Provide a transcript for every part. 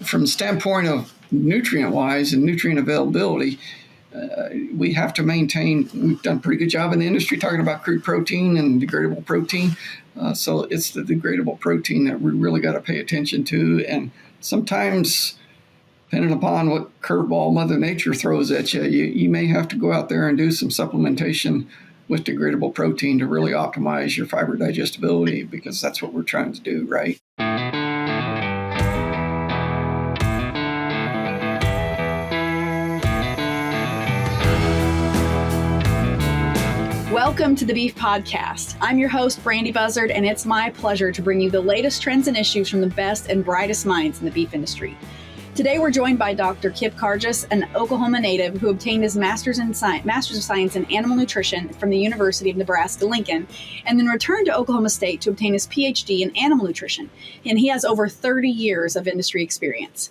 from the standpoint of nutrient-wise and nutrient availability, we have to maintain, we've done a pretty good job in the industry talking about crude protein and degradable protein. So it's the degradable protein that we really got to pay attention to. And sometimes, depending upon what curveball Mother Nature throws at you, you may have to go out there and do some supplementation with degradable protein to really optimize your fiber digestibility, because that's what we're trying to do, right? Welcome to the Beef Podcast. I'm your host, Brandy Buzzard, and it's my pleasure to bring you the latest trends and issues from the best and brightest minds in the beef industry. Today, we're joined by Dr. Kip Karges, an Oklahoma native who obtained his Master's of Science in Animal Nutrition from the University of Nebraska-Lincoln, and then returned to Oklahoma State to obtain his PhD in Animal Nutrition, and he has over 30 years of industry experience.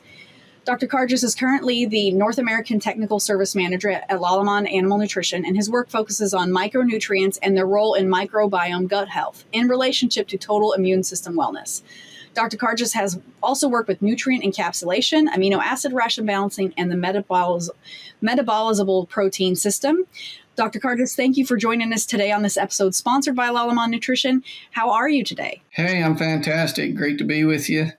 Dr. Karges is currently the North American Technical Service Manager at Lallemand Animal Nutrition, and his work focuses on micronutrients and their role in microbiome gut health in relationship to total immune system wellness. Dr. Karges has also worked with nutrient encapsulation, amino acid ration balancing, and the metabolizable protein system. Dr. Karges, thank you for joining us today on this episode sponsored by Lallemand Nutrition. How are you today? Hey, I'm fantastic. Great to be with you.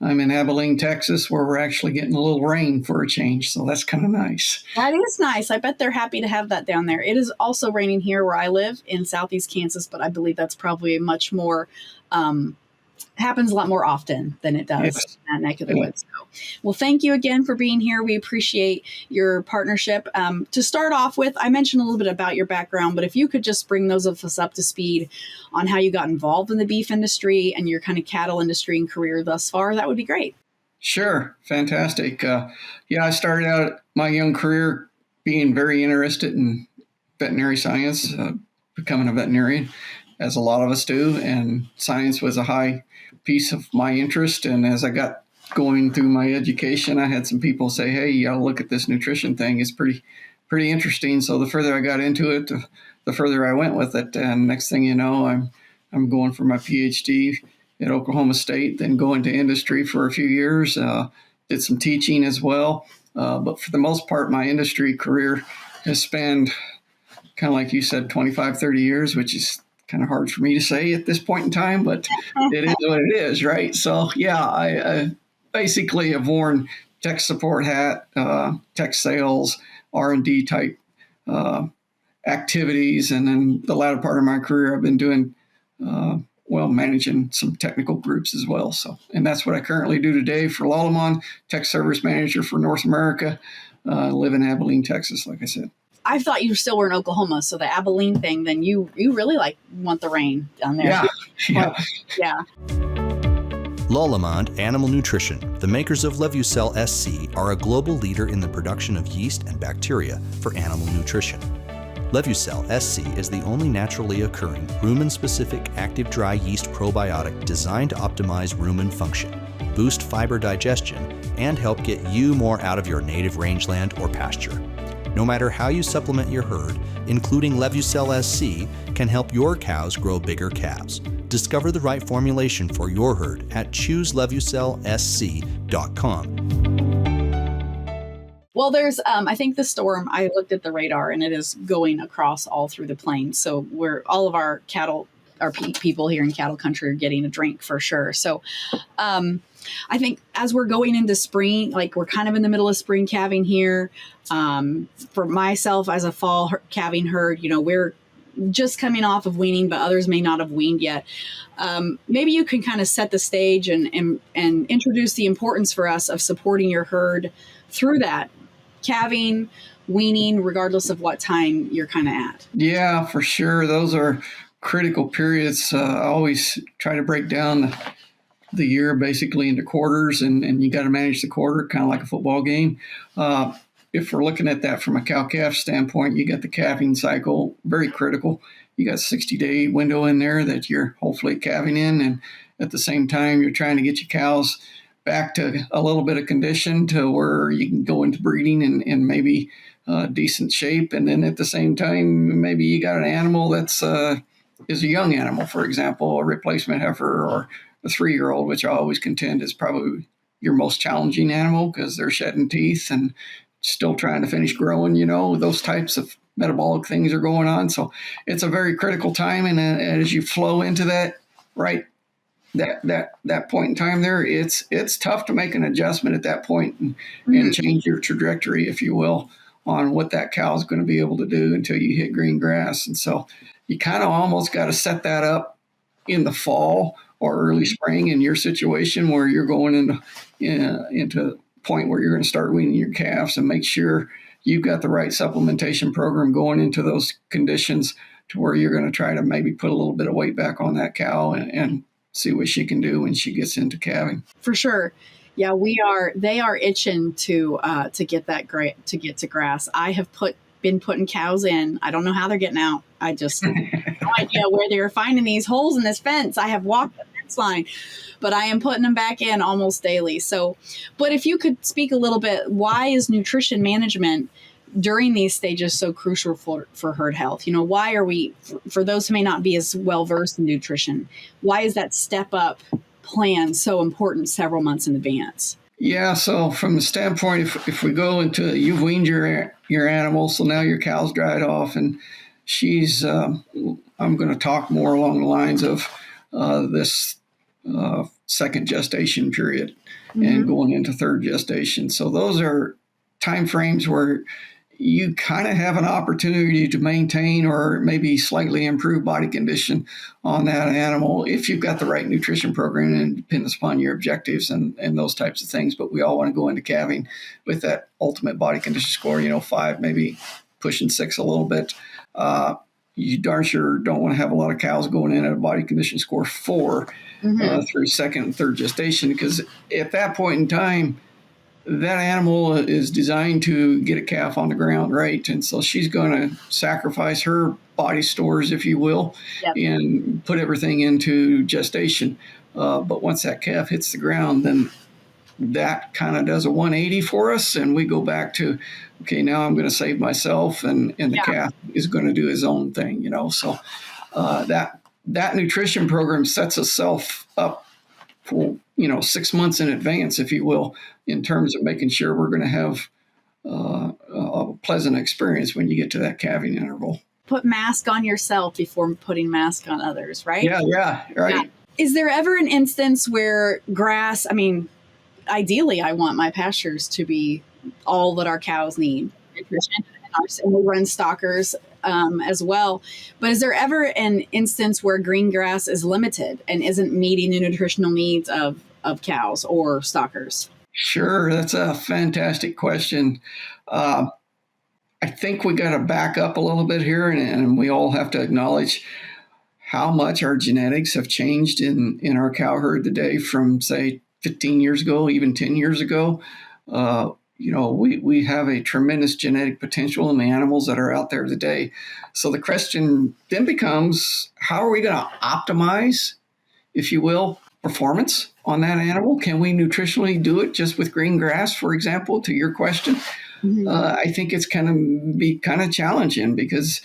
I'm in Abilene, Texas, where we're actually getting a little rain for a change, so that's kind of nice. That is nice. I bet they're happy to have that down there. It is also raining here where I live in southeast Kansas, but I believe that's probably much more happens a lot more often than it does in that neck of the woods. So, well, thank you again for being here. We appreciate your partnership. To start off with, I mentioned a little bit about your background, but if you could just bring those of us up to speed on how you got involved in the beef industry and your kind of cattle industry and career thus far, that would be great. Sure. Fantastic. I started out my young career being very interested in veterinary science, becoming a veterinarian, as a lot of us do, and science was a high piece of my interest. And as I got going through my education, I had some people say, hey, you got to look at this nutrition thing. It's pretty interesting. So the further I got into it, the further I went with it. And next thing you know, I'm going for my PhD at Oklahoma State, then go into industry for a few years, did some teaching as well. But for the most part, my industry career has spanned, kind of like you said, 25, 30 years, which is kind of hard for me to say at this point in time, but it is what it is, right? So, I basically have worn tech support hat, tech sales, R&D type activities. And then the latter part of my career, I've been doing, managing some technical groups as well. So, and that's what I currently do today for Lallemand, Tech Service Manager for North America, live in Abilene, Texas, like I said. I thought you still were in Oklahoma, so the Abilene thing, then you really want the rain down there. Yeah. Lallemand Animal Nutrition, the makers of Levucel SC, are a global leader in the production of yeast and bacteria for animal nutrition. Levucel SC is the only naturally occurring rumen-specific active dry yeast probiotic designed to optimize rumen function, boost fiber digestion, and help get you more out of your native rangeland or pasture. No matter how you supplement your herd, including Levucel SC can help your cows grow bigger calves. Discover the right formulation for your herd at chooselevucelsc.com. Well, there's, I think the storm, I looked at the radar and it is going across all through the plains. So all of our cattle, our people here in cattle country are getting a drink for sure. So, I think as we're going into spring, like we're kind of in the middle of spring calving here. For myself as a fall calving herd, we're just coming off of weaning, but others may not have weaned yet. Maybe you can kind of set the stage and introduce the importance for us of supporting your herd through that calving, weaning, regardless of what time you're kind of at. Yeah, for sure. Those are critical periods. I always try to break down the year basically into quarters, and you got to manage the quarter kind of like a football game. If we're looking at that from a cow-calf standpoint, you got the calving cycle, very critical. You got a 60-day window in there that you're hopefully calving in, and at the same time, you're trying to get your cows back to a little bit of condition to where you can go into breeding and maybe decent shape. And then at the same time, maybe you got an animal that's is a young animal, for example, a replacement heifer or a 3-year-old, which I always contend is probably your most challenging animal because they're shedding teeth and still trying to finish growing, those types of metabolic things are going on. So it's a very critical time. And as you flow into that, right, that point in time there, it's tough to make an adjustment at that point and change your trajectory, if you will, on what that cow is going to be able to do until you hit green grass. And so you kind of almost got to set that up in the fall or early spring in your situation where you're going into a point where you're going to start weaning your calves, and make sure you've got the right supplementation program going into those conditions to where you're going to try to maybe put a little bit of weight back on that cow and see what she can do when she gets into calving. For sure. Yeah, they are itching to get to grass. I have been putting cows in. I don't know how they're getting out. I just have no idea where they're finding these holes in this fence. I have walked the fence line, but I am putting them back in almost daily. So, but if you could speak a little bit, why is nutrition management during these stages so crucial for herd health? Why are we, for those who may not be as well versed in nutrition, why is that step up plan so important several months in advance? Yeah, so from the standpoint, if we go into, you've weaned your animal, so now your cow's dried off, and she's, I'm going to talk more along the lines of this second gestation period and going into third gestation. So those are time frames where you kind of have an opportunity to maintain or maybe slightly improve body condition on that animal if you've got the right nutrition program, and depends upon your objectives and those types of things. But we all want to go into calving with that ultimate body condition score, 5, maybe pushing 6 a little bit. You darn sure don't want to have a lot of cows going in at a body condition score 4 through second and third gestation, because at that point in time, that animal is designed to get a calf on the ground, right? And so she's going to sacrifice her body stores, if you will, and put everything into gestation. But once that calf hits the ground, then that kind of does a 180 for us. And we go back to, okay, now I'm going to save myself, and the calf is going to do his own thing, So that nutrition program sets itself up for, 6 months in advance, if you will, in terms of making sure we're going to have a pleasant experience when you get to that calving interval. Put mask on yourself before putting mask on others, right? Yeah, right. Yeah. Is there ever an instance where grass, ideally I want my pastures to be all that our cows need, nutrition, and we run stockers as well. But is there ever an instance where green grass is limited and isn't meeting the nutritional needs of cows or stockers? Sure. That's a fantastic question. I think we got to back up a little bit here, and we all have to acknowledge how much our genetics have changed in our cow herd today from, say, 15 years ago, even 10 years ago. We have a tremendous genetic potential in the animals that are out there today. So the question then becomes, how are we going to optimize, if you will, performance on that animal? Can we nutritionally do it just with green grass, for example, to your question? I think it's going to be kind of challenging, because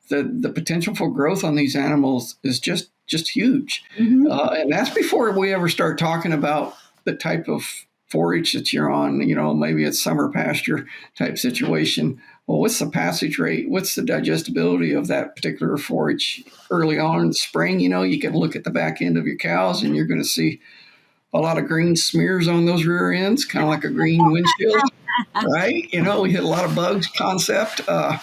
the potential for growth on these animals is just huge. And that's before we ever start talking about the type of forage that you're on. Maybe it's summer pasture type situation. Well, what's the passage rate? What's the digestibility of that particular forage early on in the spring? You can look at the back end of your cows, and you're going to see a lot of green smears on those rear ends, kind of like a green windshield, right? We hit a lot of bugs concept. And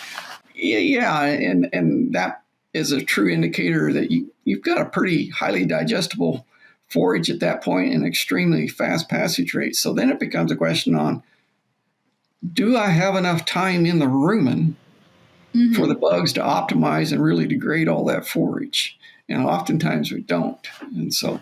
that is a true indicator that you've got a pretty highly digestible forage at that point, and extremely fast passage rate. So then it becomes a question on, do I have enough time in the rumen for the bugs to optimize and really degrade all that forage? And oftentimes we don't. And so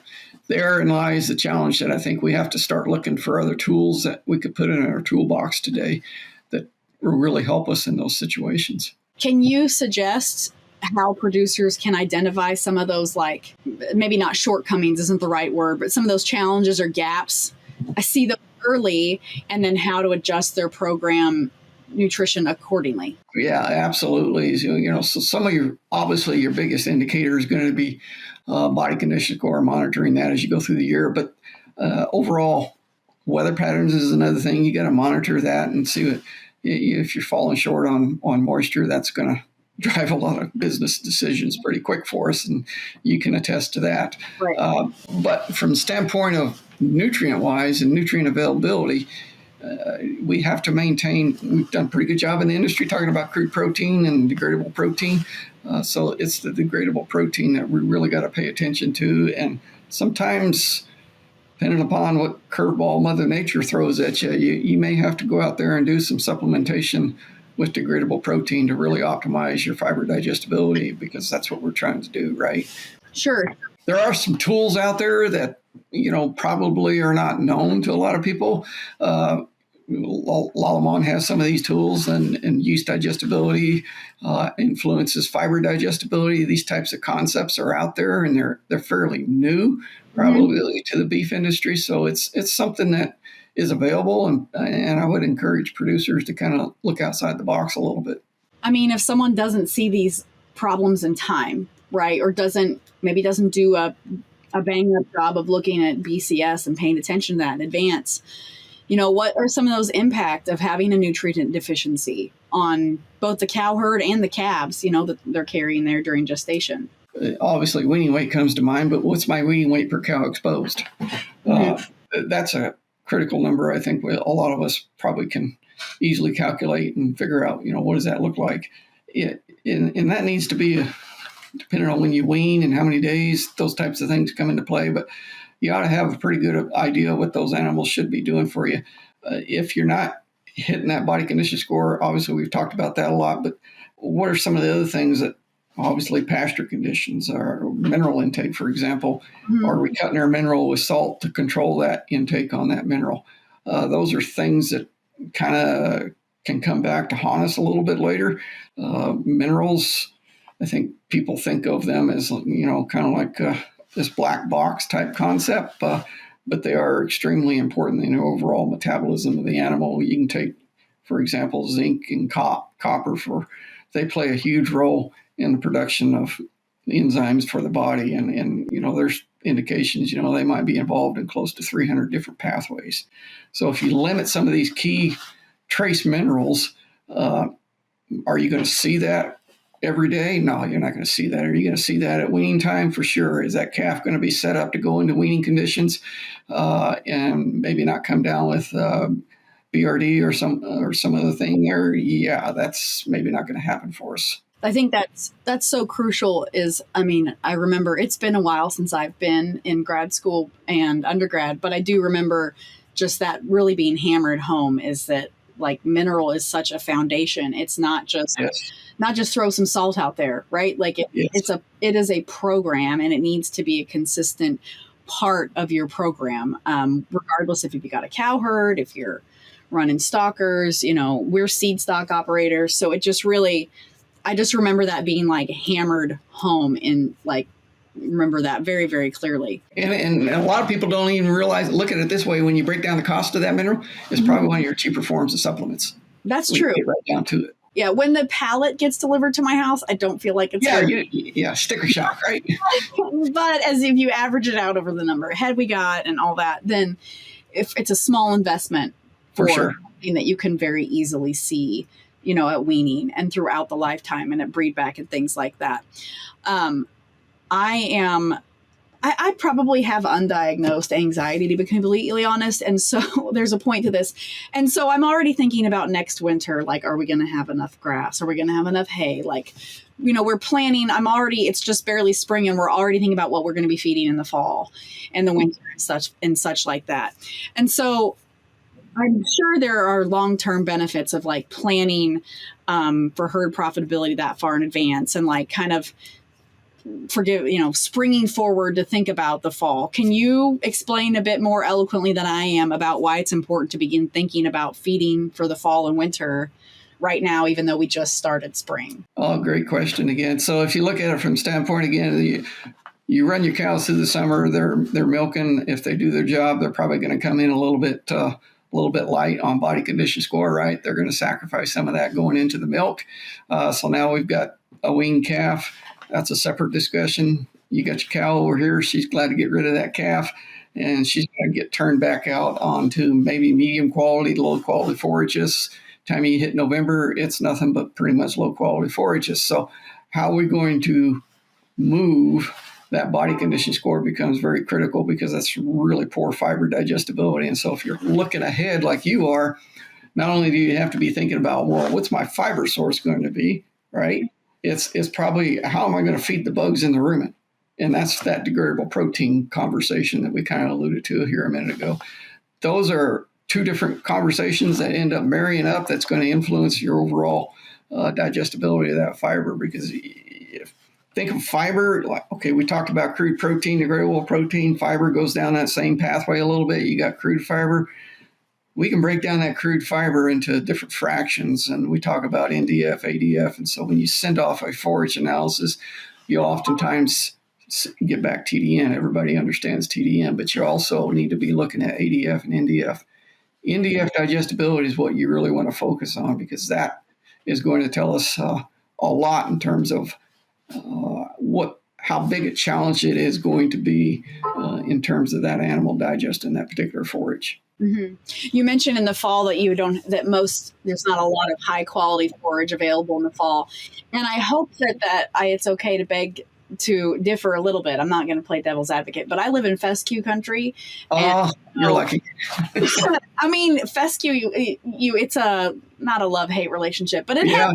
therein lies the challenge that I think we have to start looking for other tools that we could put in our toolbox today that will really help us in those situations. Can you suggest how producers can identify some of those, like, maybe not shortcomings isn't the right word, but some of those challenges or gaps? I see them early, and then how to adjust their program nutrition accordingly. Yeah, absolutely. So some of your biggest indicator is going to be body condition score, monitoring that as you go through the year. But overall, Weather patterns is another thing. You got to monitor that and see what, if you're falling short on moisture, that's going to drive a lot of business decisions pretty quick for us, and you can attest to that. Right. But from the standpoint of nutrient-wise and nutrient availability, we have to maintain. We've done a pretty good job in the industry talking about crude protein and degradable protein. So it's the degradable protein that we really got to pay attention to. And sometimes, depending upon what curveball Mother Nature throws at you, you may have to go out there and do some supplementation with degradable protein to really optimize your fiber digestibility, because that's what we're trying to do, right? Sure. There are some tools out there that, probably are not known to a lot of people. Lallemand has some of these tools, and yeast digestibility influences fiber digestibility. These types of concepts are out there, and they're fairly new, probably to the beef industry. So it's something that is available, and I would encourage producers to kind of look outside the box a little bit. I mean, if someone doesn't see these problems in time, right, or doesn't do a bang up job of looking at BCS and paying attention to that in advance, what are some of those impacts of having a nutrient deficiency on both the cow herd and the calves, that they're carrying there during gestation? Obviously, weaning weight comes to mind, but what's my weaning weight per cow exposed? That's a critical number. I think a lot of us probably can easily calculate and figure out, what does that look like? And that needs to be, depending on when you wean and how many days, those types of things come into play. But you ought to have a pretty good idea of what those animals should be doing for you. If you're not hitting that body condition score, obviously we've talked about that a lot, but what are some of the other things that, obviously pasture conditions or mineral intake, for example? Are we cutting our mineral with salt to control that intake on that mineral? Those are things that kind of can come back to haunt us a little bit later. Minerals, I think people think of them as, kind of like this black box type concept, but they are extremely important in the overall metabolism of the animal. You can take, for example, zinc and copper, they play a huge role in the production of enzymes for the body. And there's indications, they might be involved in close to 300 different pathways. So if you limit some of these key trace minerals, are you going to see that every day? No, you're not going to see that. Are you going to see that at weaning time? For sure. Is that calf going to be set up to go into weaning conditions and maybe not come down with BRD or some other thing there? Yeah, that's maybe not going to happen for us. I think that's so crucial. I remember it's been a while since I've been in grad school and undergrad, but I do remember just that really being hammered home, is that like mineral is such a foundation. It's not just throw some salt out there, right? Like it is a program, and it needs to be a consistent part of your program, regardless if you got a cow herd, if you're running stockers. We're seed stock operators, so it just really. I just remember that being like hammered home, and remember that very, very clearly. And a lot of people don't even realize, look at it this way, when you break down the cost of that mineral, it's probably one of your cheaper forms of supplements. That's true. Get right down to it. Yeah, when the pallet gets delivered to my house, I don't feel like it's sticker shock, right? But as if you average it out over the number of head we got and all that, then if it's a small investment for sure, something that you can very easily see, at weaning and throughout the lifetime and at breed back and things like that. I probably have undiagnosed anxiety, to be completely honest. And so there's a point to this. And so I'm already thinking about next winter, like, are we going to have enough grass? Are we going to have enough hay? Like, we're planning, it's just barely spring, and we're already thinking about what we're going to be feeding in the fall and the winter and such like that. And so I'm sure there are long-term benefits of like planning for herd profitability that far in advance, and like kind of springing forward to think about the fall. Can you explain a bit more eloquently than I am about why it's important to begin thinking about feeding for the fall and winter right now, even though we just started spring? Oh, great question again. So if you look at it from standpoint again, you run your cows through the summer, they're milking. If they do their job, they're probably going to come in a little bit light on body condition score, right? They're going to sacrifice some of that going into the milk. So now we've got a weaned calf. That's a separate discussion. You got your cow over here. She's glad to get rid of that calf, and she's going to get turned back out onto maybe medium quality, low quality forages. Time you hit November, it's nothing but pretty much low quality forages. So how are we going to move that body condition score becomes very critical, because that's really poor fiber digestibility. And so if you're looking ahead like you are, not only do you have to be thinking about, well, what's my fiber source going to be, right? It's probably, how am I going to feed the bugs in the rumen? And that's that degradable protein conversation that we kind of alluded to here a minute ago. Those are two different conversations that end up marrying up. That's going to influence your overall digestibility of that fiber. Because if think of fiber, like, okay, we talked about crude protein, degradable protein. Fiber goes down that same pathway a little bit. You got crude fiber. We can break down that crude fiber into different fractions, and we talk about NDF, ADF. And so when you send off a forage analysis, you oftentimes get back TDN. Everybody understands TDN, but you also need to be looking at ADF and NDF. NDF digestibility is what you really want to focus on, because that is going to tell us a lot in terms of how big a challenge it is going to be in terms of that animal digesting that particular forage. Mm-hmm. You mentioned in the fall that there's not a lot of high quality forage available in the fall. And I hope that it's okay to beg to differ a little bit. I'm not going to play devil's advocate, but I live in fescue country. Oh, you're lucky. I mean, fescue, it's not a love-hate relationship, but it has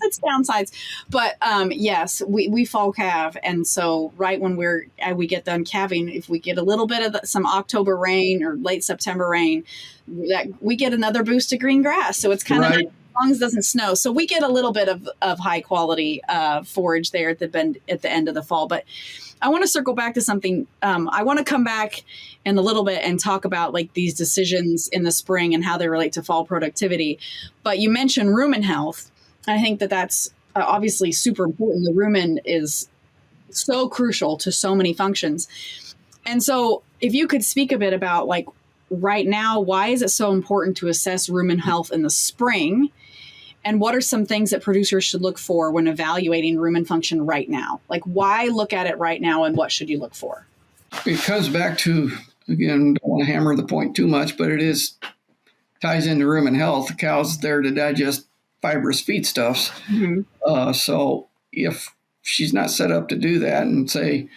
its downsides. But yes, we fall calve, and so right when we get done calving, if we get a little bit of some October rain or late September rain, that we get another boost of green grass. So it's kind of nice, as long as it doesn't snow. So we get a little bit of high quality forage there at the end of the fall. But I want to circle back to something. I want to come back in a little bit and talk about like these decisions in the spring and how they relate to fall productivity. But you mentioned rumen health. I think that's obviously super important. The rumen is so crucial to so many functions. And so if you could speak a bit about like right now, why is it so important to assess rumen health in the spring? And what are some things that producers should look for when evaluating rumen function right now? Like, why look at it right now, and what should you look for? It comes back to, again, don't want to hammer the point too much, but it ties into rumen health. The cow's there to digest fibrous feedstuffs. Mm-hmm. So if she's not set up to do that, and say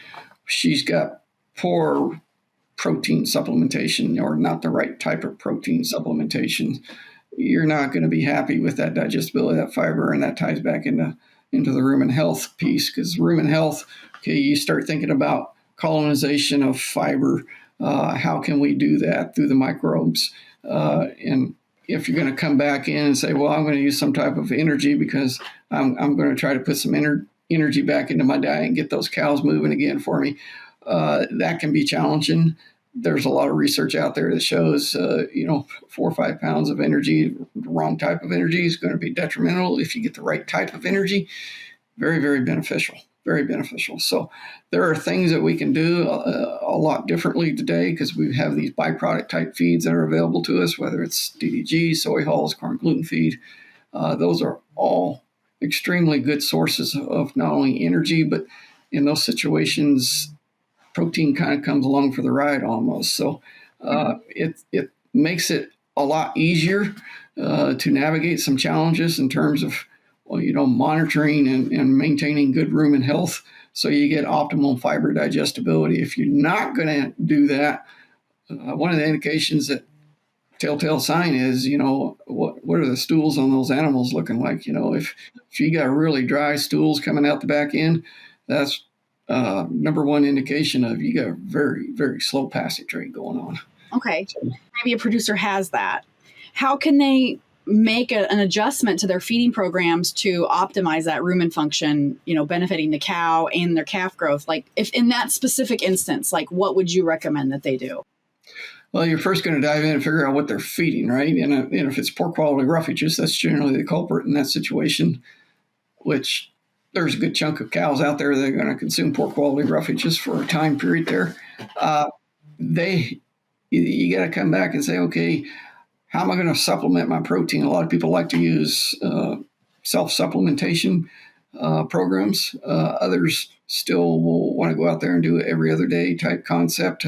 she's got poor protein supplementation or not the right type of protein supplementation, you're not going to be happy with that digestibility of that fiber, and that ties back into the rumen health piece. Because rumen health, okay, you start thinking about colonization of fiber. How can we do that through the microbes? And if you're going to come back in and say, well, I'm going to use some type of energy because I'm going to try to put some energy back into my diet and get those cows moving again for me, that can be challenging. There's a lot of research out there that shows, 4 or 5 pounds of energy, the wrong type of energy is going to be detrimental. If you get the right type of energy, very, very beneficial, very beneficial. So there are things that we can do a lot differently today, because we have these byproduct type feeds that are available to us, whether it's DDG, soy hulls, corn gluten feed. Those are all extremely good sources of not only energy, but in those situations, protein kind of comes along for the ride almost. So it makes it a lot easier to navigate some challenges in terms of, monitoring and maintaining good rumen health, so you get optimal fiber digestibility. If you're not going to do that, one of the indications that telltale sign is, what are the stools on those animals looking like? If you got really dry stools coming out the back end, that's number one indication of you got a very, very slow passage rate going on. Okay. Maybe a producer has that. How can they make an adjustment to their feeding programs to optimize that rumen function, benefiting the cow and their calf growth? Like, if in that specific instance, like, what would you recommend that they do? Well, you're first going to dive in and figure out what they're feeding, right? And if it's poor quality roughages, that's generally the culprit in that situation, which there's a good chunk of cows out there that are going to consume poor quality roughages for a time period there. You got to come back and say, okay, how am I going to supplement my protein? A lot of people like to use self-supplementation programs. Others still will want to go out there and do it every other day type concept.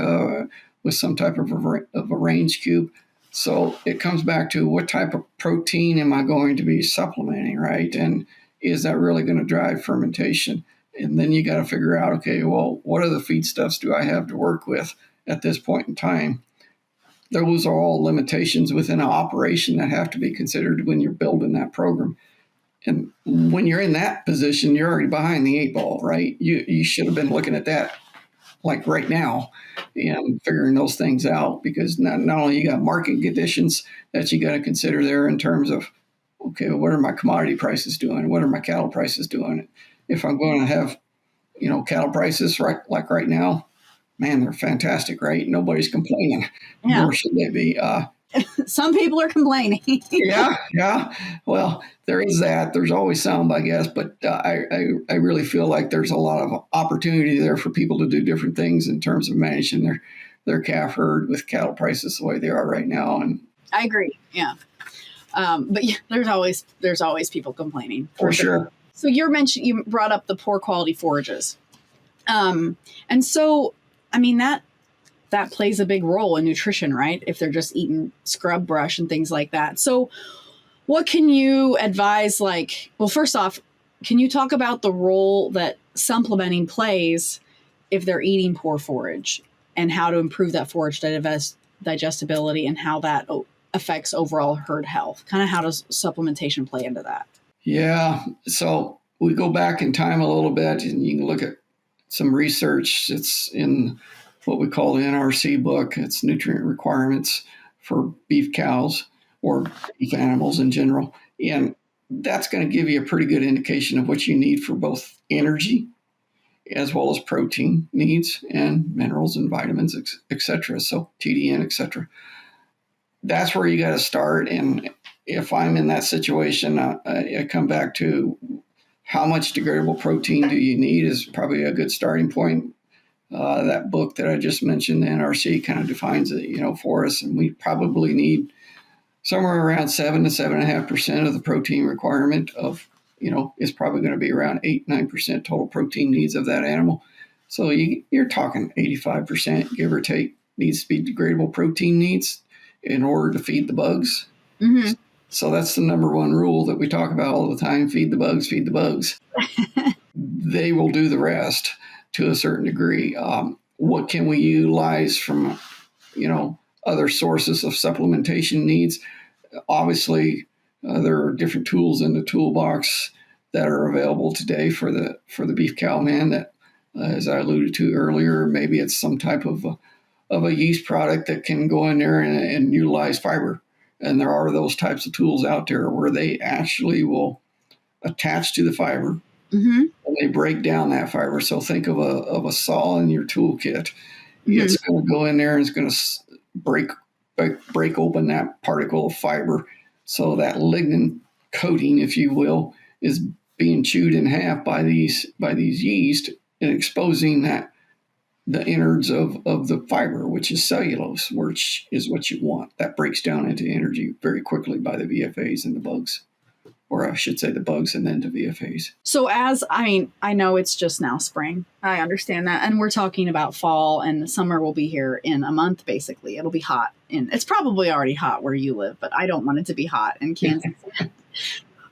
with some type of a range cube. So it comes back to what type of protein am I going to be supplementing, right? And is that really going to drive fermentation? And then you got to figure out, okay, well, what other feedstuffs do I have to work with at this point in time? Those are all limitations within an operation that have to be considered when you're building that program. And when you're in that position, you're already behind the 8 ball, right? You should have been looking at that like right now and figuring those things out, because not only you got market conditions that you got to consider there in terms of, okay, what are my commodity prices doing? What are my cattle prices doing? If I'm going to have, cattle prices like right now, man, they're fantastic, right? Nobody's complaining, Yeah. nor should they be. Some people are complaining. Yeah. Well, there is that. There's always some, I guess, but I really feel like there's a lot of opportunity there for people to do different things in terms of managing their calf herd with cattle prices the way they are right now. And I agree. Yeah. But yeah, there's always people complaining. For sure. So you brought up the poor quality forages. And so, I mean, that plays a big role in nutrition, right? If they're just eating scrub brush and things like that. So what can you advise? Well, first off, can you talk about the role that supplementing plays if they're eating poor forage, and how to improve that forage digestibility and how that affects overall herd health? Kind of how does supplementation play into that? Yeah. So we go back in time a little bit, and you can look at some research. It's in what we call the NRC book. It's nutrient requirements for beef cows or beef animals in general. And that's going to give you a pretty good indication of what you need for both energy as well as protein needs and minerals and vitamins, et cetera. So TDN, et cetera. That's where you got to start. And if I'm in that situation, I come back to how much degradable protein do you need is probably a good starting point. That book that I just mentioned, the NRC, kind of defines it, for us. And we probably need somewhere around 7 to 7.5% of the protein requirement of, is probably going to be around 8-9% total protein needs of that animal. So you're talking 85%, give or take, needs to be degradable protein needs in order to feed the bugs. Mm-hmm. So that's the number one rule that we talk about all the time: feed the bugs, feed the bugs. They will do the rest to a certain degree. What can we utilize from, other sources of supplementation needs? Obviously, there are different tools in the toolbox that are available today for the beef cow man that, as I alluded to earlier, maybe it's some type of a yeast product that can go in there and utilize fiber. And there are those types of tools out there where they actually will attach to the fiber. Mm-hmm. And they break down that fiber. So think of a saw in your toolkit. Mm-hmm. It's going to go in there and it's going to break open that particle of fiber. So that lignin coating, if you will, is being chewed in half by these yeast and exposing the innards of the fiber, which is cellulose, which is what you want. That breaks down into energy very quickly by the VFAs and the bugs. Or I should say the bugs and then the VFAs. So I know it's just now spring. I understand that. And we're talking about fall, and the summer will be here in a month, basically. It'll be hot. It's probably already hot where you live, but I don't want it to be hot in Kansas.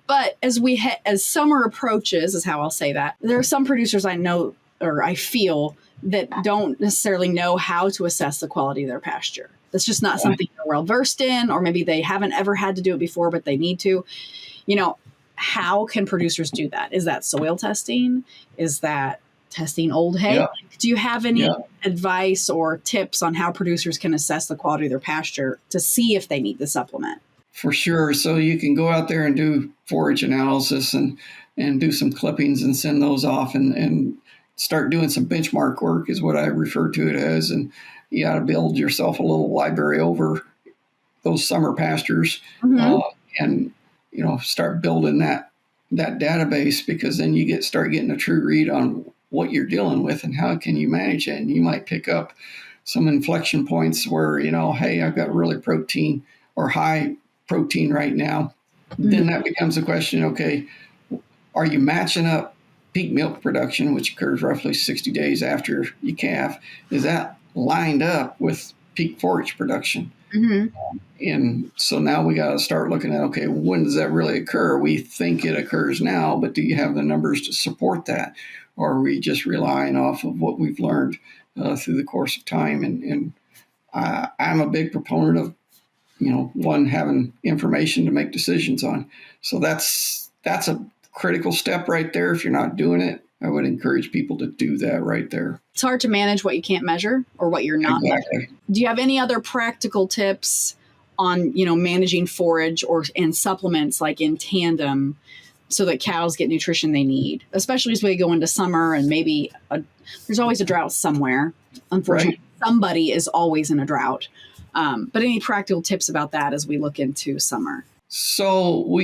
But as summer approaches, is how I'll say that, there are some producers I know, or I feel, that don't necessarily know how to assess the quality of their pasture. That's just not something they're well versed in, or maybe they haven't ever had to do it before, but they need to. How can producers do that? Is that soil testing? Is that testing old hay? Yeah. Do you have any advice or tips on how producers can assess the quality of their pasture to see if they need the supplement? For sure. So you can go out there and do forage analysis and do some clippings and send those off and start doing some benchmark work is what I refer to it as. And you got to build yourself a little library over those summer pastures. Mm-hmm. And start building that database, because then you start getting a true read on what you're dealing with and how can you manage it. And you might pick up some inflection points where, hey, I've got really protein or high protein right now. Mm-hmm. Then that becomes a question, okay, are you matching up peak milk production, which occurs roughly 60 days after you calf? Is that lined up with peak forage production. Mm-hmm. And so now we got to start looking at, okay, when does that really occur? We think it occurs now, but do you have the numbers to support that? Or are we just relying off of what we've learned through the course of time? And I'm a big proponent of, one, having information to make decisions on. So that's a critical step right there. If you're not doing it, I would encourage people to do that right there. It's hard to manage what you can't measure or what you're not measuring. Do you have any other practical tips on, managing forage and supplements like in tandem so that cows get nutrition they need, especially as we go into summer and maybe there's always a drought somewhere. Unfortunately, Somebody is always in a drought. But any practical tips about that as we look into summer? So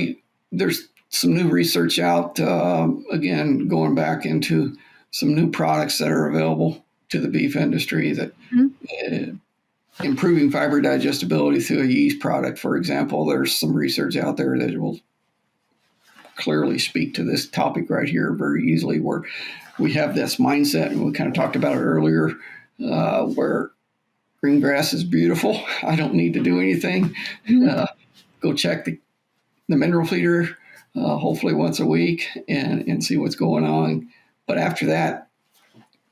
there's some new research out, again, going back into some new products that are available to the beef industry that improving fiber digestibility through a yeast product, for example. There's some research out there that will clearly speak to this topic right here very easily, where we have this mindset, and we kind of talked about it earlier, where green grass is beautiful. I don't need to do anything. Go check the mineral feeder, hopefully once a week, and see what's going on. But after that,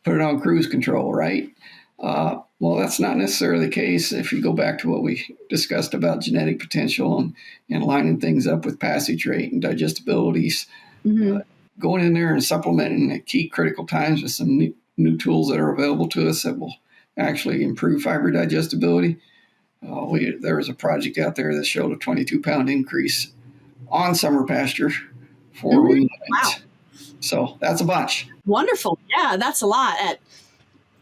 put it on cruise control, right? Well, that's not necessarily the case if you go back to what we discussed about genetic potential and lining things up with passage rate and digestibilities. Going in there and supplementing at key critical times with some new tools that are available to us that will actually improve fiber digestibility. There was a project out there that showed a 22-pound increase on summer pasture for weaning. Wow. So that's a bunch. Wonderful. Yeah, that's a lot at,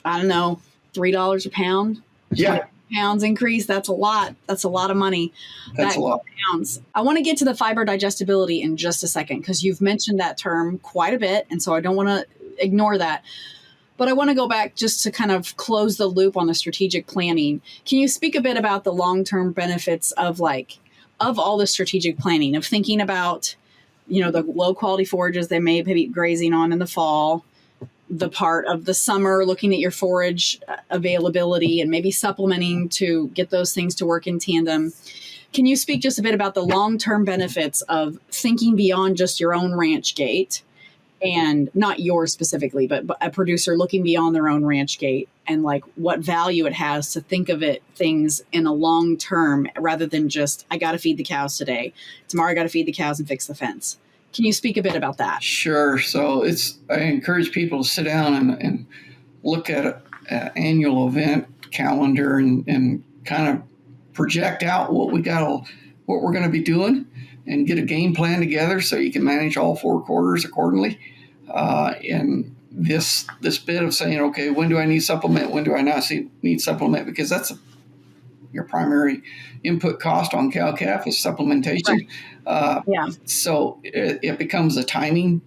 I don't know, $3 a pound. Yeah. Pounds increase. That's a lot. That's a lot of money. That's a lot. Pounds. I want to get to the fiber digestibility in just a second because you've mentioned that term quite a bit. And so I don't want to ignore that. But I want to go back just to kind of close the loop on the strategic planning. Can you speak a bit about the long-term benefits of all the strategic planning, of thinking about, the low quality forages they may be grazing on in the fall, the part of the summer, looking at your forage availability and maybe supplementing to get those things to work in tandem. Can you speak just a bit about the long-term benefits of thinking beyond just your own ranch gate, and not yours specifically, but a producer looking beyond their own ranch gate, and what value it has to think of things in a long term rather than just, I got to feed the cows today. Tomorrow I got to feed the cows and fix the fence. Can you speak a bit about that? Sure. So I encourage people to sit down and look at an annual event calendar and kind of project out what we're going to be doing, and get a game plan together so you can manage all 4 quarters accordingly. And this bit of saying, okay, when do I need supplement? When do I not need supplement? Because that's your primary input cost on cow-calf is supplementation. Right. So it becomes a timing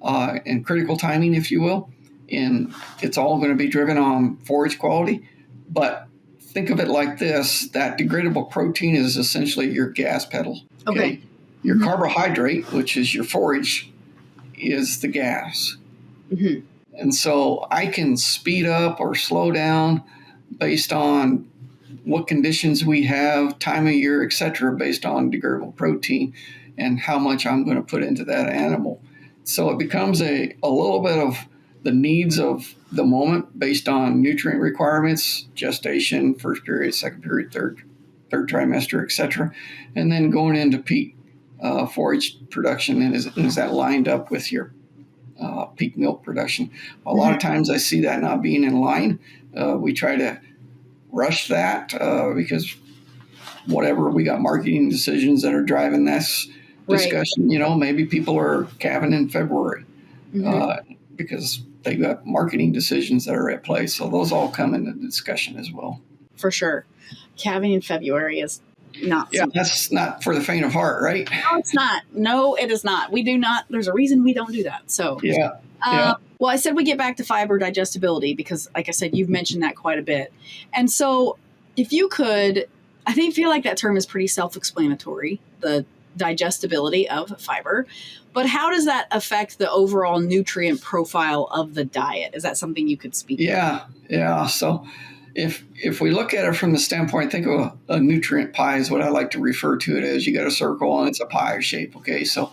and critical timing, if you will. And it's all going to be driven on forage quality. But think of it like this, that degradable protein is essentially your gas pedal. Okay. Your carbohydrate, which is your forage, is the gas. Mm-hmm. And so I can speed up or slow down based on what conditions we have, time of year, et cetera, based on degradable protein and how much I'm going to put into that animal. So it becomes a little bit of the needs of the moment based on nutrient requirements, gestation, first period, second period, third trimester, et cetera, and then going into peak forage production, and is that lined up with your peak milk production? A lot of times I see that not being in line. We try to rush that because whatever, we got marketing decisions that are driving this discussion. Right. Maybe people are calving in February because they got marketing decisions that are at play. So those all come into the discussion as well. For sure. Calving in February is not. Yeah, that's not for the faint of heart, right? No, it's not. No, it is not. We do not. There's a reason we don't do that. So yeah. Well, I said we get back to fiber digestibility because, like I said, you've mentioned that quite a bit. And so if you could, I feel like that term is pretty self-explanatory, the digestibility of fiber. But how does that affect the overall nutrient profile of the diet? Is that something you could speak to? Yeah. So if we look at it from the standpoint, think of a nutrient pie is what I like to refer to it as. You got a circle and it's a pie shape. Okay, so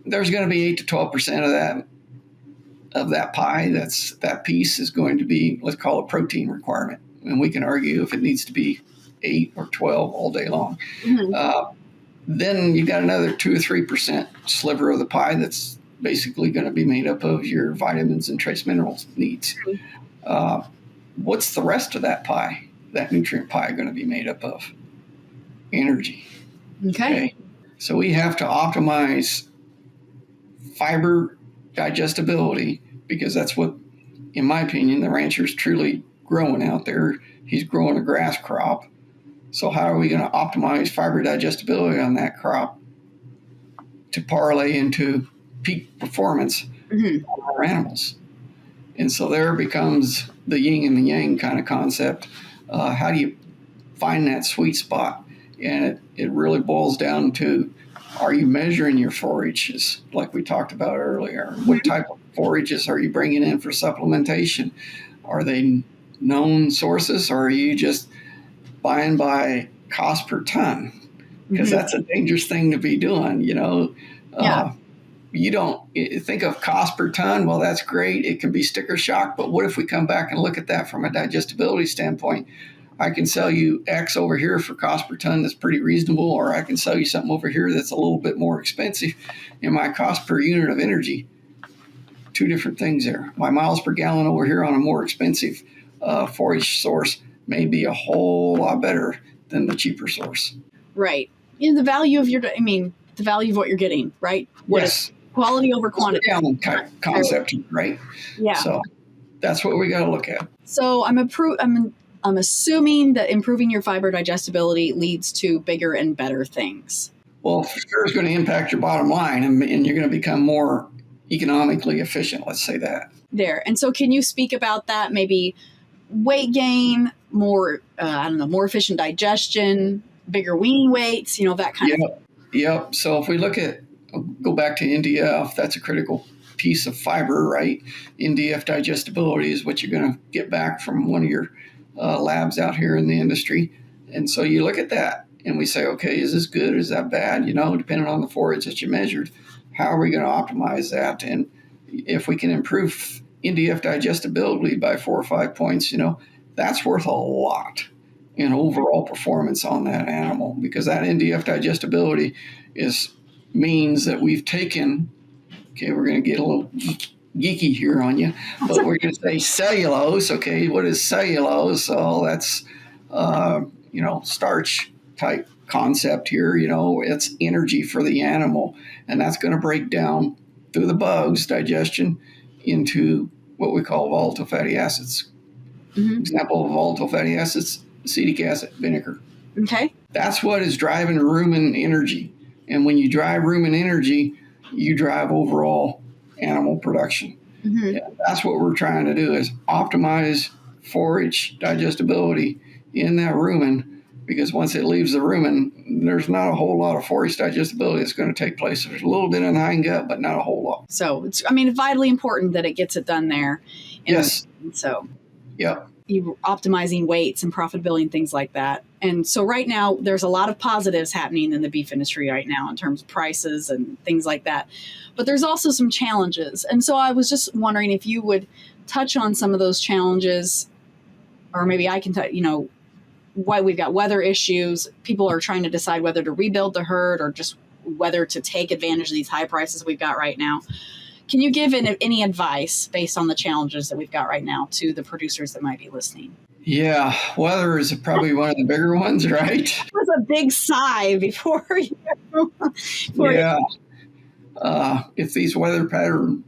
there's going to be 8 to 12% of that pie. That piece is going to be, let's call it, protein requirement, and we can argue if it needs to be 8 or 12 all day long. Then you got another 2 or 3% sliver of the pie that's basically going to be made up of your vitamins and trace minerals needs. What's the rest of that pie, that nutrient pie, going to be made up of? Energy. Okay. So we have to optimize fiber digestibility, because that's what, in my opinion, the rancher's truly growing out there. He's growing a grass crop. So how are we going to optimize fiber digestibility on that crop to parlay into peak performance of our animals? And so there becomes the yin and the yang kind of concept. How do you find that sweet spot? And it really boils down to, are you measuring your forages like we talked about earlier? What type of forages are you bringing in for supplementation? Are they known sources, or are you just buying by cost per ton? Because that's a dangerous thing to be doing, you know. You don't think of cost per ton. Well, that's great. It can be sticker shock. But what if we come back and look at that from a digestibility standpoint? I can sell you X over here for cost per ton that's pretty reasonable, or I can sell you something over here that's a little bit more expensive. And my cost per unit of energy, two different things there. My miles per gallon over here on a more expensive forage source may be a whole lot better than the cheaper source. Right. And the value of the value of what you're getting, right? Yes. Quality over quantity. Gallon type concept, right? Yeah. So that's what we got to look at. So I'm assuming that improving your fiber digestibility leads to bigger and better things. Well, for sure, it's going to impact your bottom line, and you're going to become more economically efficient. Let's say that. There. And so, can you speak about that? Maybe weight gain, more efficient digestion, bigger weaning weights, that kind of thing. Yep. So if we go back to NDF, that's a critical piece of fiber, right? NDF digestibility is what you're going to get back from one of your labs out here in the industry. And so you look at that and we say, okay, is this good? Is that bad? Depending on the forage that you measured, how are we going to optimize that? And if we can improve NDF digestibility by 4 or 5 points, that's worth a lot in overall performance on that animal, because that NDF digestibility means that we've taken, we're going to get a little geeky here on you, but we're going to say cellulose. Okay, what is cellulose? Oh, that's, starch type concept here. It's energy for the animal, and that's going to break down through the bugs' digestion into what we call volatile fatty acids. Example of volatile fatty acids, acetic acid, vinegar. Okay. That's what is driving rumen energy. And when you drive rumen energy, you drive overall animal production. Yeah, that's what we're trying to do, is optimize forage digestibility in that rumen, because once it leaves the rumen, there's not a whole lot of forage digestibility that's going to take place. There's a little bit in the hind gut, but not a whole lot. So it's vitally important that it gets it done there. Yes. So. Yep. You optimizing weights and profitability and things like that. And so right now there's a lot of positives happening in the beef industry right now in terms of prices and things like that. But there's also some challenges. And so I was just wondering if you would touch on some of those challenges, or maybe I can why we've got weather issues. People are trying to decide whether to rebuild the herd or just whether to take advantage of these high prices we've got right now. Can you give any advice based on the challenges that we've got right now to the producers that might be listening? Yeah, weather is probably one of the bigger ones, right? It was a big sigh before you. If these weather patterns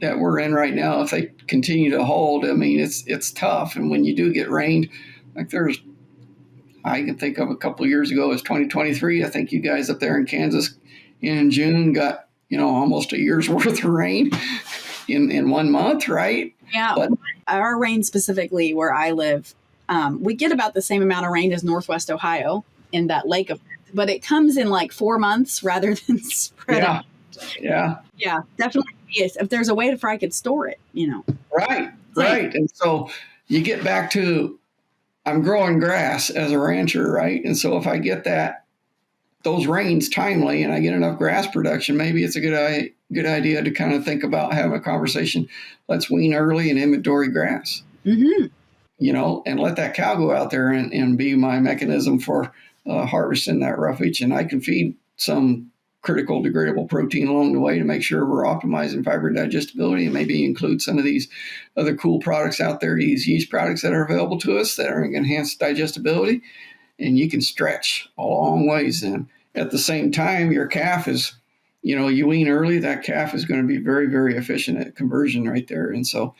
that we're in right now, if they continue to hold, it's tough. And when you do get rained, I can think of a couple of years ago, it was 2023. I think you guys up there in Kansas in June got almost a year's worth of rain in 1 month, right? Yeah, but our rain specifically where I live, we get about the same amount of rain as Northwest Ohio in that lake but it comes in like 4 months rather than spread out. Yeah, definitely. If there's a way I could store it, Right. And so you get back to, I'm growing grass as a rancher, right? And so if I get those rains timely and I get enough grass production, maybe it's a good idea to kind of think about having a conversation. Let's wean early and inventory grass, and let that cow go out there and be my mechanism for harvesting that roughage. And I can feed some critical degradable protein along the way to make sure we're optimizing fiber digestibility, and maybe include some of these other cool products out there, these yeast products that are available to us that are enhanced digestibility. And you can stretch a long ways. And at the same time, your calf is, you wean early, that calf is going to be very, very efficient at conversion right there. And so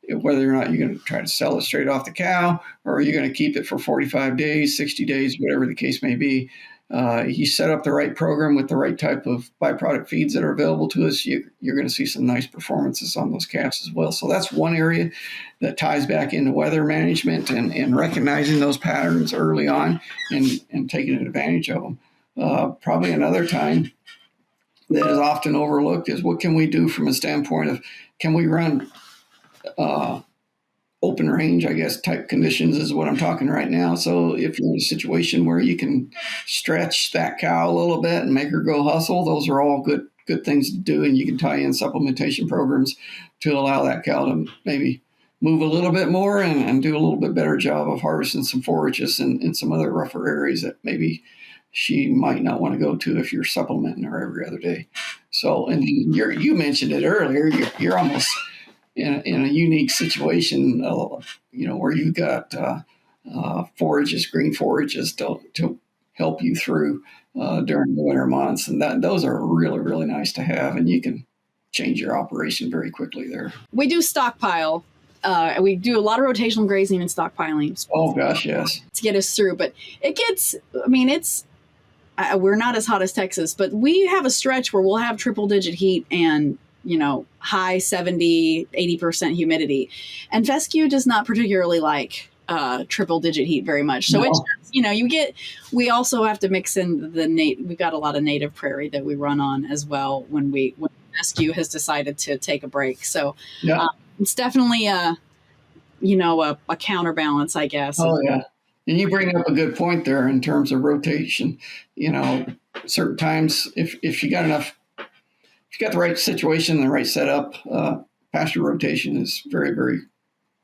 whether or not you're going to try to sell it straight off the cow, or you're going to keep it for 45 days, 60 days, whatever the case may be, you set up the right program with the right type of byproduct feeds that are available to us, you're going to see some nice performances on those calves as well. So that's one area that ties back into weather management and recognizing those patterns early on and taking advantage of them. Probably another time that is often overlooked is what can we do from a standpoint of, can we run open range, I guess, type conditions is what I'm talking right now. So if you're in a situation where you can stretch that cow a little bit and make her go hustle, those are all good things to do. And you can tie in supplementation programs to allow that cow to maybe move a little bit more and do a little bit better job of harvesting some forages and some other rougher areas that maybe she might not want to go to if you're supplementing her every other day. So, and you mentioned it earlier, you're almost in a unique situation, where you've got forages, green forages to help you through during the winter months. And those are really, really nice to have. And you can change your operation very quickly there. We do stockpile. We do a lot of rotational grazing and stockpiling. Oh, gosh, yes. To get us through. But we're not as hot as Texas, but we have a stretch where we'll have triple digit heat and high 70, 80% humidity. And fescue does not particularly like triple digit heat very much. So it's just, we also have to mix in we've got a lot of native prairie that we run on as well when fescue has decided to take a break. So it's definitely a counterbalance, I guess. Oh, yeah. And you bring up a good point there in terms of rotation. Certain times, if you got enough, if you got the right situation and the right setup, pasture rotation is very, very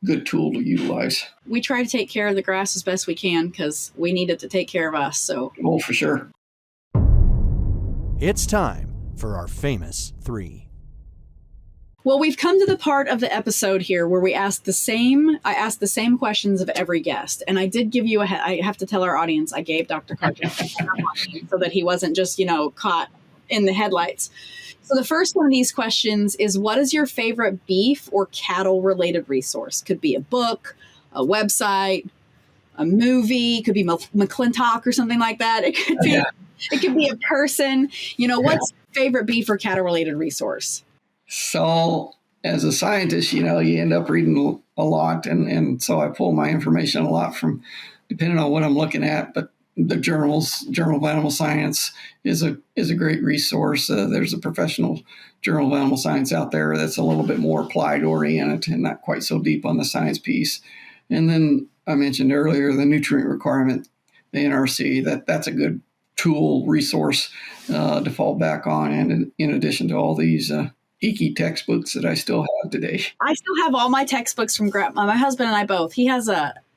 good tool to utilize. We try to take care of the grass as best we can because we need it to take care of us. So, oh, for sure. It's time for our famous three. Well, we've come to the part of the episode here where I asked the same questions of every guest. And I did give you I have to tell our audience, I gave Dr. Karges so that he wasn't just, caught in the headlights. So the first one of these questions is, what is your favorite beef or cattle related resource? Could be a book, a website, a movie, could be McClintock or something like that. It could be a person. What's your favorite beef or cattle related resource? So as a scientist, you end up reading a lot. And so I pull my information a lot from, depending on what I'm looking at, but the Journal of Animal Science is a great resource. There's a professional Journal of Animal Science out there that's a little bit more applied oriented and not quite so deep on the science piece. And then I mentioned earlier the nutrient requirement, the NRC, that's a good tool resource to fall back on. And in addition to all these geeky textbooks that I still have today. I still have all my textbooks from my husband and I both.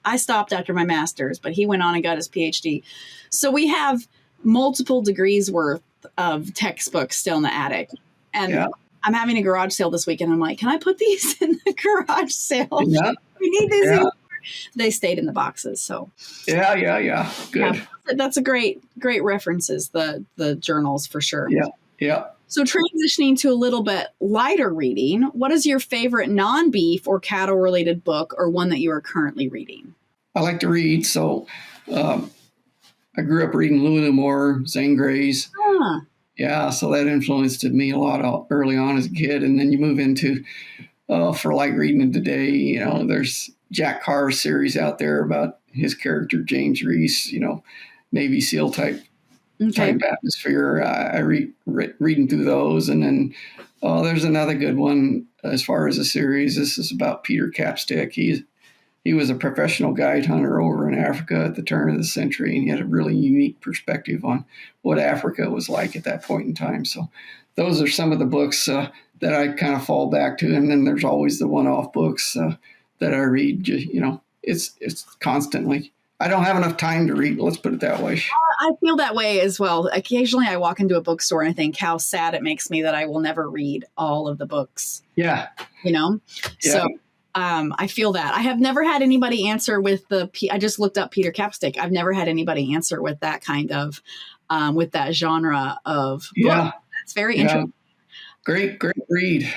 I stopped after my master's, but he went on and got his PhD. So we have multiple degrees worth of textbooks still in the attic. And I'm having a garage sale this weekend. I'm like, can I put these in the garage sale? Yeah. We need these anymore. They stayed in the boxes. So yeah. Good. Yeah, that's a great references, the journals for sure. Yeah. So transitioning to a little bit lighter reading, what is your favorite non-beef or cattle related book or one that you are currently reading? I like to read. So I grew up reading Louis L'Amour, Zane Grey's. Yeah, so that influenced me a lot early on as a kid. And then you move into, for light reading today, there's Jack Carr's series out there about his character, James Reese, Navy SEAL type atmosphere. I reading through those. And then there's another good one as far as a series. This is about Peter Capstick. He he was a professional guide hunter over in Africa at the turn of the century, and he had a really unique perspective on what Africa was like at that point in time. So those are some of the books that I kind of fall back to. And then there's always the one-off books that I read. It's constantly. I don't have enough time to read. Let's put it that way. I feel that way as well. Occasionally I walk into a bookstore and I think how sad it makes me that I will never read all of the books. Yeah. Yeah. So I feel that. I have never had anybody answer with I just looked up Peter Capstick. I've never had anybody answer with that kind of, with that genre of book. That's very interesting. Great read.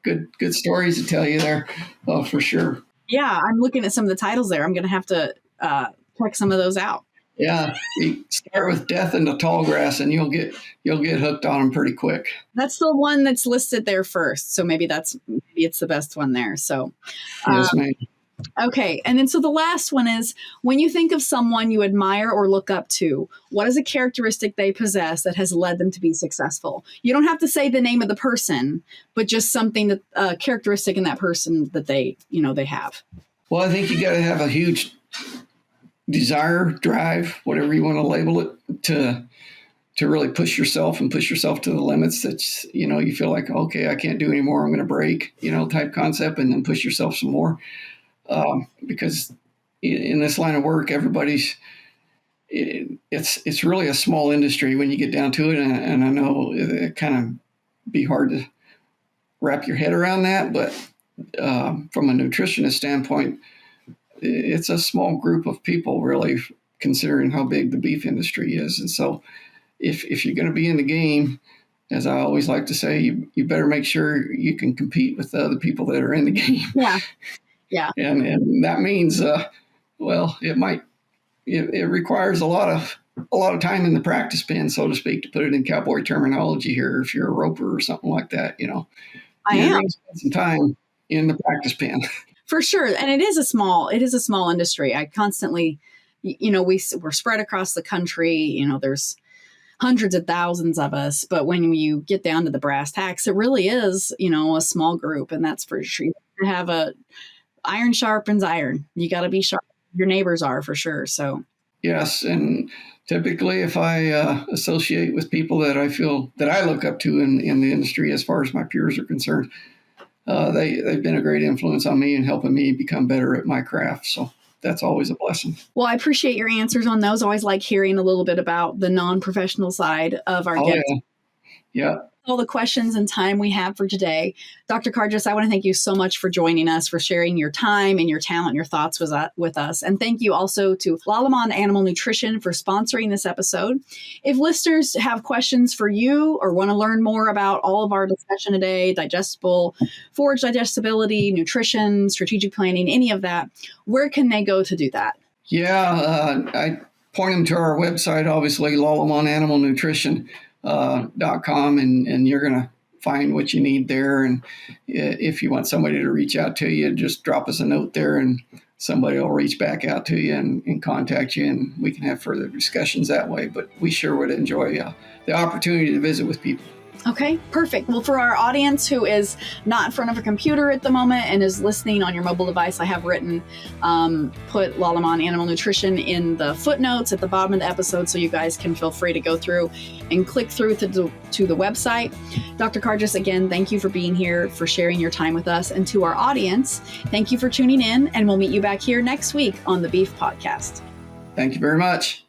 Good stories to tell you there. Oh, for sure. Yeah. I'm looking at some of the titles there. I'm going to have to check some of those out. Yeah, you start with Death in the Tall Grass, and you'll get hooked on them pretty quick. That's the one that's listed there first, so maybe it's the best one there. So, yes, ma'am. Okay, and then so the last one is, when you think of someone you admire or look up to, what is a characteristic they possess that has led them to be successful? You don't have to say the name of the person, but just something that characteristic in that person that they have. Well, I think you got to have a huge desire, drive, whatever you want to label it, to really push yourself to the limits that, you feel like, okay, I can't do anymore, I'm going to break, type concept, and then push yourself some more. Because in this line of work, it's really a small industry when you get down to it. And I know it kind of be hard to wrap your head around that, but from a nutritionist standpoint, it's a small group of people, really, considering how big the beef industry is. And so if you're going to be in the game, as I always like to say, you better make sure you can compete with the other people that are in the game. Yeah. Yeah. And that means, it requires a lot of time in the practice pen, so to speak, to put it in cowboy terminology here. If you're a roper or something like that, I am. Spend some time in the practice pen. For sure. And it is a small industry. I constantly, we're spread across the country, there's hundreds of thousands of us, but when you get down to the brass tacks, it really is, a small group. And that's for sure. You have iron sharpens iron. You got to be sharp. Your neighbors are, for sure. So. Yes. And typically if I associate with people that I feel that I look up to in the industry, as far as my peers are concerned, they've been a great influence on me and helping me become better at my craft. So that's always a blessing. Well, I appreciate your answers on those. I always like hearing a little bit about the non-professional side of our guests. Yeah. All the questions and time we have for today. Dr. Karges, I want to thank you so much for joining us, for sharing your time and your talent and your thoughts with us. And thank you also to Lallemand Animal Nutrition for sponsoring this episode. If listeners have questions for you or want to learn more about all of our discussion today, digestible, forage digestibility, nutrition, strategic planning, any of that, where can they go to do that? Yeah, I point them to our website, obviously, Lallemand Animal Nutrition. .com, and you're going to find what you need there. And if you want somebody to reach out to you, just drop us a note there and somebody will reach back out to you and contact you, and we can have further discussions that way. But we sure would enjoy the opportunity to visit with people. Okay, perfect. Well, for our audience who is not in front of a computer at the moment and is listening on your mobile device, I have written, put Lallemand Animal Nutrition in the footnotes at the bottom of the episode, so you guys can feel free to go through and click through to the website. Dr. Karges, again, thank you for being here, for sharing your time with us. And to our audience, thank you for tuning in, and we'll meet you back here next week on the Beef Podcast. Thank you very much.